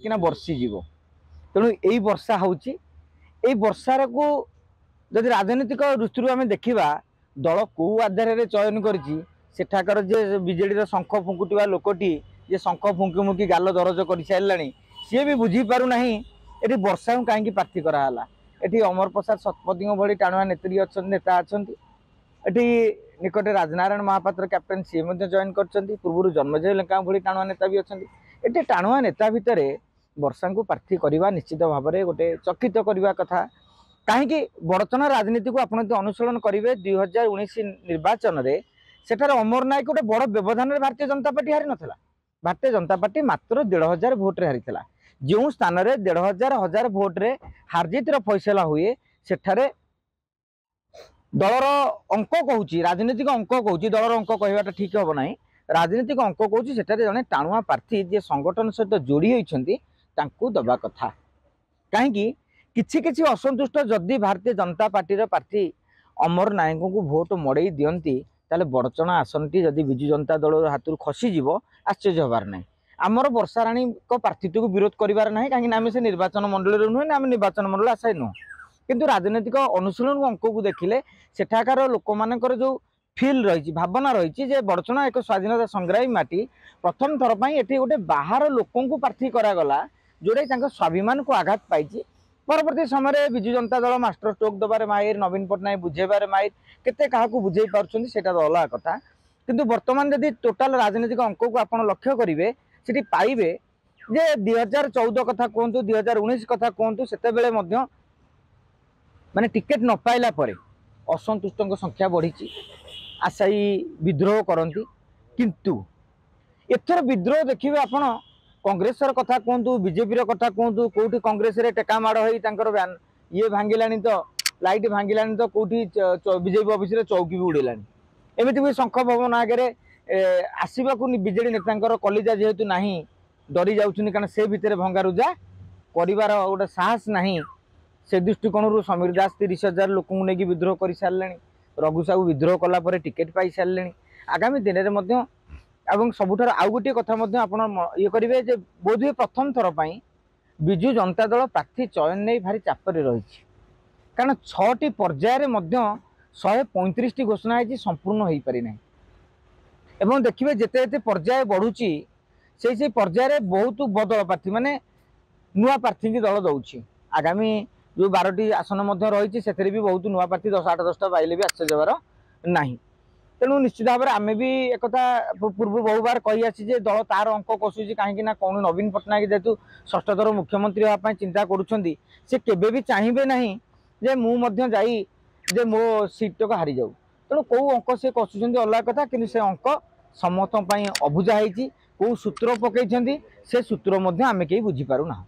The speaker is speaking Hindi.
कि वर्षीजीव तेणु यही वर्षा होची वर्षार को जदि राजनीतिक दृष्टि आम देखा दल कौ आधार में चयन करठाकर जे विजेडी शंख फुंकुटा लोकटी जे शंख फुंकी मुंकी गाल दरज कर सारा सी भी बुझीपारूना ये वर्षा को कहीं प्रार्थी कराला ये अमर प्रसाद शतपथी भली टाणुआ नेत्री नेता अच्छा ये निकटे राजनारायण महापात्र कैप्टेन सी जॉइन कर पूर्व जन्मजय लेଙ୍କା भली टाणुआ नेता भी अच्छा ये टाणुआ नेता भितर वर्षा को प्रार्थी करवा निश्चित भाव में गोटे चकित करने कथा कहीं बड़चना राजनीति को आपड़ अनुसरण करेंगे 2019 निर्वाचन में सेठार अमर नायक गोटे बड़ व्यवधान भारतीय जनता पार्टी हारी नाला भारतीय जनता पार्टी मात्र 1500 भोट्रे हारी जो स्थान में 1500 भोट्रे हारजितर फैसला हुए सेठारे दलर अंक कहूँ राजनीतिक अंक कहूँ दलर अंक कहवाटा ठीक हम ना राजनीतिक अंक कहूँ सेठारे जड़े टाणुआ प्रार्थी जे संगठन सहित जोड़ी होती दबा कथा कहीं किछि किछि असंतुष्ट जदि भारतीय जनता पार्टी प्रार्थी अमर नायक को भोट मड़ई दियंती ताले बड़चना आसन टी जदि विजु जनता दल हाथ खसीज आश्चर्य हबार ना आमर वर्षाराणी प्रार्थीत्व को विरोध करार ना कहीं आम से निर्वाचन मंडल नुहे आम निर्वाचन मंडल आशायी नुह किंतु राजनीतिक अनुशीलन अंक को देखिले सेठाकार लोक मानकर जो फिल रही भावना रही बड़चना एक स्वाधीनता संग्रामी माटी प्रथम थर पर ये गोटे बाहर लोक प्रार्थी करागला जोड़ा स्वाभिमान को आघात पाई परवर्ती समय विजु जनता दल मास्टर स्ट्रोक दबार माहिर नवीन पट्टनायक बुझेबार माहिर केते काहाकू बुझे पार्छन्ति सेटा तो अलग कथा किंतु वर्तमान जदि टोटाल राजनीतिक अंक को आप लक्ष्य करेंगे सेठी पाइबे जे 2014 कथा कहतु 2019 कथा कहतु सेते बेले मध्य माने टिकेट न पाइला परे असंतुष्ट संख्या बढ़ी आशायी विद्रोह करती किंतु एथर विद्रोह देखिए आपण कांग्रेस कथा कहतु बीजेपी कथा कहतु कौटी कांग्रेस टेका माड़ हो ये भांगिलानी तो लाइट भांगिलानी तो कौटी बीजेपी ऑफिस चौकी भी उड़ेला एमती भी शंख भवन आगे आसवा विजेडी नेता कलिजा जेहेतु ना डरी जाऊँ कारण से भितर भंगारुजा कर गोटे साहस ना से दृष्टिकोण समीर दास 30,000 लोक नहीं विद्रोह कर सारे रघु साहू विद्रोह कलापर टिकेट पाई सारे आगामी दिन में एवं सबुठार आउ गोटे कथा ये करेंगे जे बोधे प्रथम थर पर विजु जनता दल प्रार्थी चयन नहीं भारी चापरे रही कारण 6टी पर्यायर 135 घोषणा है संपूर्ण हो पारि ना एवं देखिए जिते जिते पर्याय बढ़ुची से पर्यायर बहुत बदल प्रार्थी माने नुआ प्रार्थी की दल दौर आगामी जो 12टी आसन रही से भी बहुत नुआ प्रार्थी 10-8-10टा पाइले भी आश्चर्य हबार ना तेणु निश्चित भाव में आम भी एक पूर्व बहु बार कही आसी दल तार अंक कसुची कहीं कौन नवीन पट्टनायक जेहेतु षष्ठ थर मुख्यमंत्री होगापी चिंता करुँच से केवे भी चाहिए ना जे मुझे जाई जे मो सीट तक हारी जाऊ तेणु कौ अंक से कसुंच अलग कथा कि से अंक समस्त अबुझा हो सूत्र पकई से सूत्र आम कहीं बुझीपारूना।